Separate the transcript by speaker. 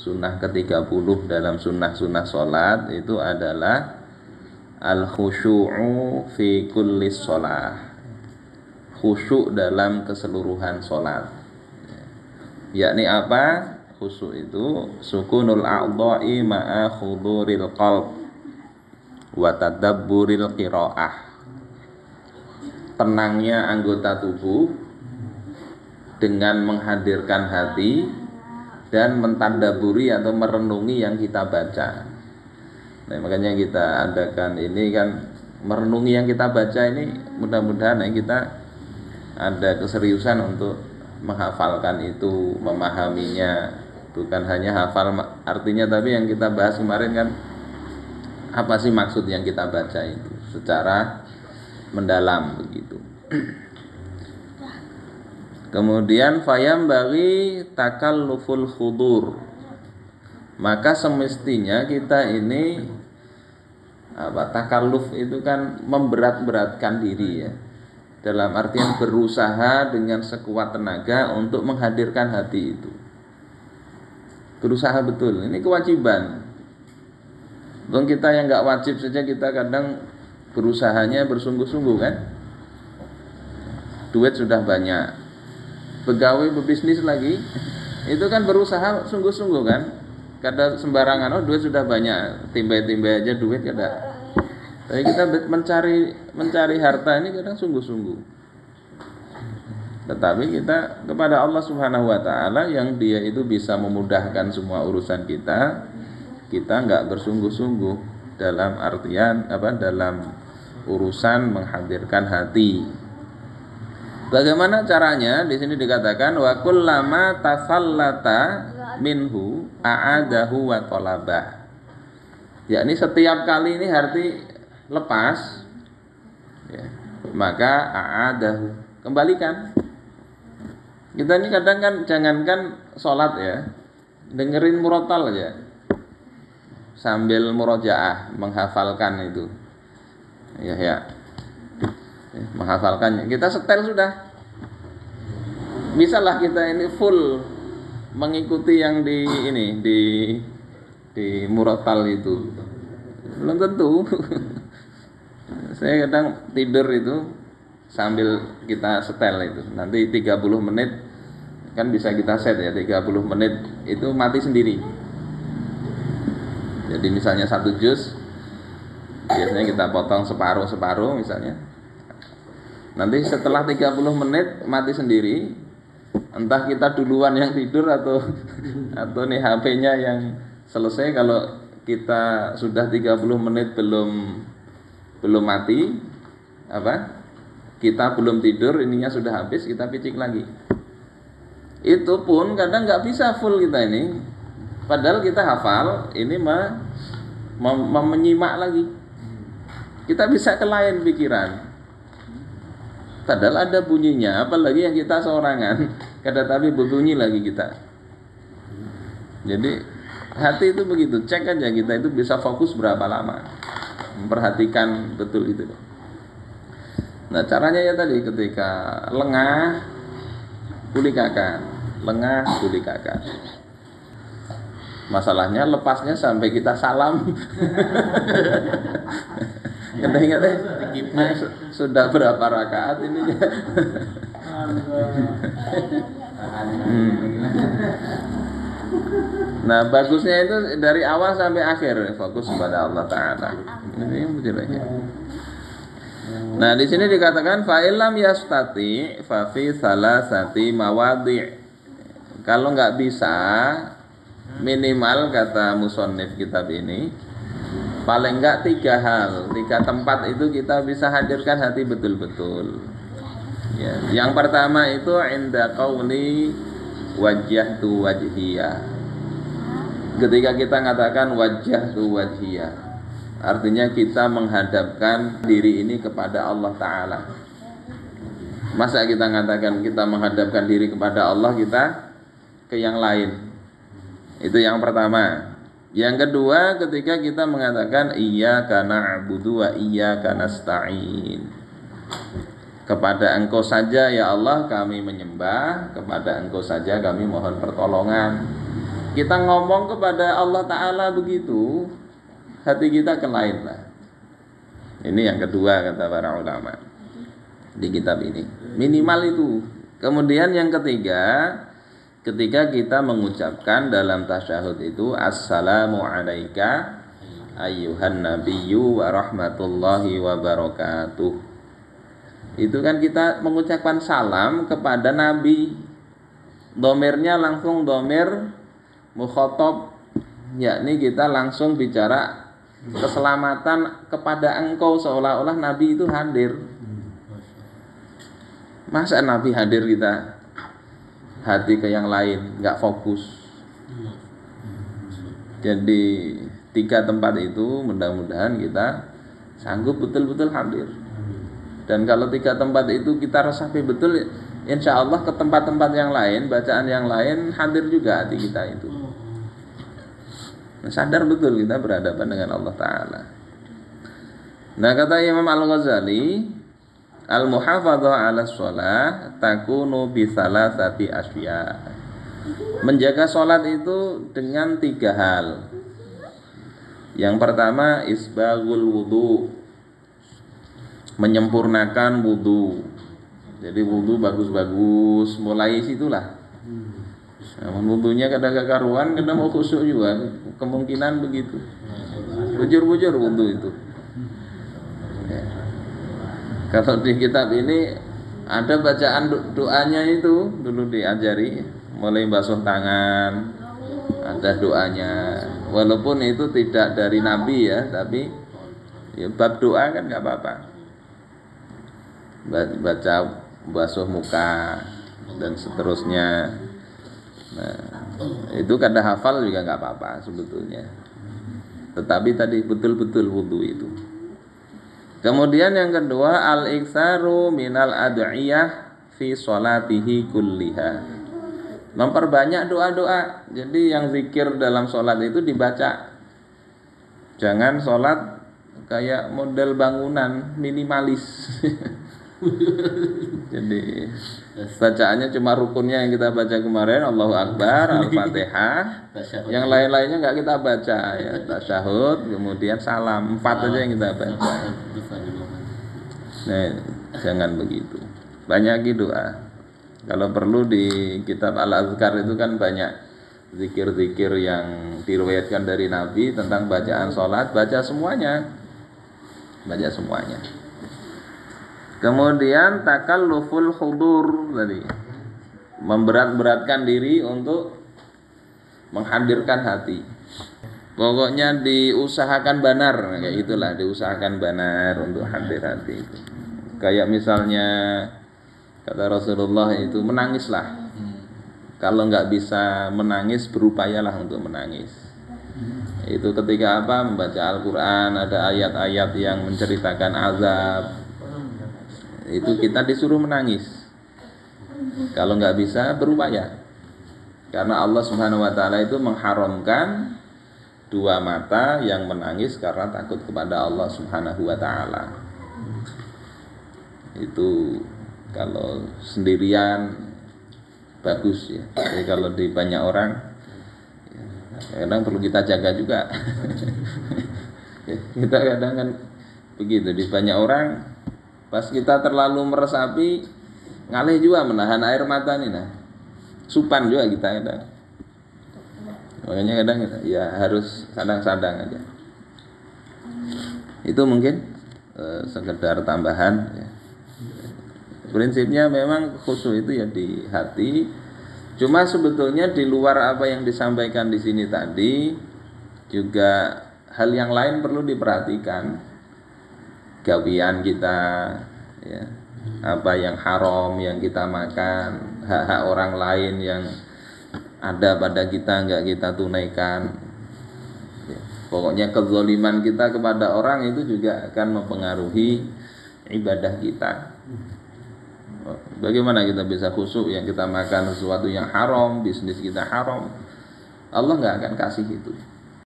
Speaker 1: Sunnah ke-30 dalam sunnah-sunnah sholat itu adalah al-khusyu'u fi kulli sholah, khusyuk dalam keseluruhan sholat. Yakni apa? Khusyuk itu sukunul a'dha'i ma'a khuduril qalb wa tadabburil qiraah. Tenangnya anggota tubuh dengan menghadirkan hati dan mentadaburi atau merenungi yang kita baca. Nah, makanya kita adakan ini kan, merenungi yang kita baca ini, mudah-mudahan kita ada keseriusan untuk menghafalkan itu, memahaminya, bukan hanya hafal artinya, tapi yang kita bahas kemarin kan apa sih maksud yang kita baca itu secara mendalam begitu. Kemudian fayam bagi takalluful khudur, maka semestinya kita ini takalluf itu kan memberat-beratkan diri ya, dalam artian berusaha dengan sekuat tenaga untuk menghadirkan hati itu, berusaha betul, ini kewajiban. Dong kita yang nggak wajib saja kita kadang berusahanya bersungguh-sungguh kan, duit sudah banyak, pegawai berbisnis lagi, itu kan berusaha sungguh-sungguh kan. Kada sembarangan, oh duit sudah banyak, timbai-timbai aja duit kada. Tapi kita mencari harta ini kadang sungguh-sungguh. Tetapi kita kepada Allah Subhanahu wa taala yang Dia itu bisa memudahkan semua urusan kita enggak bersungguh-sungguh dalam artian dalam urusan menghadirkan hati. Bagaimana caranya? Di sini dikatakan wa kullama tafallata minhu a'adahu wa talabah. Yakni setiap kali ini hati lepas ya, maka a'adahu, kembalikan. Kita ini kadang kan jangankan sholat ya, dengerin murotal aja sambil murojaah menghafalkan itu ya, menghafalkannya, kita setel sudah, bisalah kita ini full mengikuti yang di murotal itu, belum tentu. Saya kadang tidur itu sambil kita setel itu, nanti 30 menit kan bisa kita set ya, 30 menit itu mati sendiri. Jadi misalnya 1 juz biasanya kita potong separuh misalnya, nanti setelah 30 menit mati sendiri. Entah kita duluan yang tidur atau nih HP-nya yang selesai. Kalau kita sudah 30 menit belum mati, kita belum tidur, ininya sudah habis, kita picik lagi. Itu pun kadang nggak bisa full kita ini, padahal kita hafal ini menyimak lagi, kita bisa ke lain pikiran. Padahal ada bunyinya, apalagi yang kita seorangan, tapi berbunyi lagi kita. Jadi hati itu begitu, cek aja kita itu bisa fokus berapa lama, memperhatikan betul itu. Nah caranya ya tadi, ketika lengah pulikakan, masalahnya lepasnya sampai kita salam. Ingat sudah berapa rakaat ini? Nah bagusnya itu dari awal sampai akhir fokus kepada Allah Taala. Ini betul-betul. Nah di sini dikatakan fa'ilam yastati fa fi salasati mawadhi'. Kalau nggak bisa, minimal kata musannif kitab ini, paling enggak 3 hal, 3 tempat itu kita bisa hadirkan hati betul-betul. Ya, yang pertama itu inda qauli wajjahtu wajhiya. Ketika kita mengatakan wajjahtu wajhiya, artinya kita menghadapkan diri ini kepada Allah Ta'ala. Masa kita mengatakan kita menghadapkan diri kepada Allah, kita ke yang lain? Itu yang pertama. Yang kedua, ketika kita mengatakan iyyaka na'budu wa iyyaka nasta'in, kepada Engkau saja ya Allah kami menyembah, kepada Engkau saja kami mohon pertolongan. kita ngomong kepada Allah Ta'ala begitu, hati kita ke lain lah. Ini yang kedua kata para ulama di kitab ini. Minimal itu. Kemudian yang ketiga, ketika kita mengucapkan dalam tasyahud itu assalamu alaika ayyuhan nabiyyu wa rahmatullahi wa barakatuh. Itu kan kita mengucapkan salam kepada Nabi. Domirnya langsung domir mukhotob, yakni kita langsung bicara keselamatan kepada engkau, seolah-olah Nabi itu hadir. Masa Nabi hadir kita hati ke yang lain, nggak fokus. Jadi 3 tempat itu mudah-mudahan kita sanggup betul-betul hadir. Dan kalau 3 tempat itu kita resapi betul, insya Allah ke tempat-tempat yang lain, bacaan yang lain hadir juga hati kita itu. Nah, sadar betul kita berhadapan dengan Allah Ta'ala. Nah, kata Imam Al-Ghazali, al-muhafadzah ala sholah takunu bisalasati asya. Menjaga sholat itu dengan 3 hal. Yang pertama isbagul wudu, menyempurnakan wudu. Jadi wudu bagus-bagus, mulai situlah. Nah, wudunya kadang karuan, kadang mau khusyuk juga, kemungkinan begitu. Bujur-bujur wudu itu. Ya. Kalau di kitab ini ada bacaan doanya itu dulu diajari, mulai basuh tangan, ada doanya. Walaupun itu tidak dari Nabi ya, tapi ya, bab doa kan nggak apa-apa. Baca basuh muka dan seterusnya. Nah, itu kada hafal juga nggak apa-apa sebetulnya. Tetapi tadi betul-betul wudu itu. Kemudian yang kedua al-iktsaru minal ad'iyah fi sholatihi kulliha. Memperbanyak doa-doa. Jadi yang zikir dalam sholat itu dibaca. Jangan sholat kayak model bangunan minimalis. Jadi bacaannya cuma rukunnya yang kita baca kemarin, Allahu Akbar, Al-Fatihah. Yang lain-lainnya nggak kita baca ya, tasyahud, kemudian salam, 4 aja yang kita baca. Nah, jangan begitu. Banyak doa. Kalau perlu di kitab Al-Azkar itu kan banyak zikir-zikir yang diriwayatkan dari Nabi tentang bacaan sholat, baca semuanya. Baca semuanya. Kemudian takalluful hudur tadi, memberat-beratkan diri untuk menghadirkan hati. Pokoknya diusahakan benar, kayak itulah, diusahakan benar untuk hadir hati itu. Kayak misalnya kata Rasulullah itu menangislah. Kalau nggak bisa menangis, berupayalah untuk menangis. Itu ketika apa? Membaca Al-Quran, ada ayat-ayat yang menceritakan azab. Itu kita disuruh menangis. Kalau nggak bisa, berupaya. Karena Allah Subhanahu wa Ta'ala itu mengharamkan 2 mata yang menangis karena takut kepada Allah Subhanahu wa Ta'ala. Itu kalau sendirian bagus ya. Jadi kalau di banyak orang, ya, kadang perlu kita jaga juga. Kita kadang kan begitu, di banyak orang. Pas kita terlalu meresapi, ngalih juga menahan air mata nih, nah supan juga kita kadang. Makanya kadang ya harus sadang-sadang aja. Itu mungkin sekedar tambahan. Ya. Prinsipnya memang khusyuk itu ya di hati. Cuma sebetulnya di luar apa yang disampaikan di sini tadi, juga hal yang lain perlu diperhatikan. Gawian kita ya, apa yang haram yang kita makan, hak-hak orang lain yang ada pada kita nggak kita tunaikan ya. Pokoknya kezaliman kita kepada orang itu juga akan mempengaruhi ibadah kita. Bagaimana kita bisa khusyuk yang kita makan sesuatu yang haram, bisnis kita haram, Allah nggak akan kasih itu.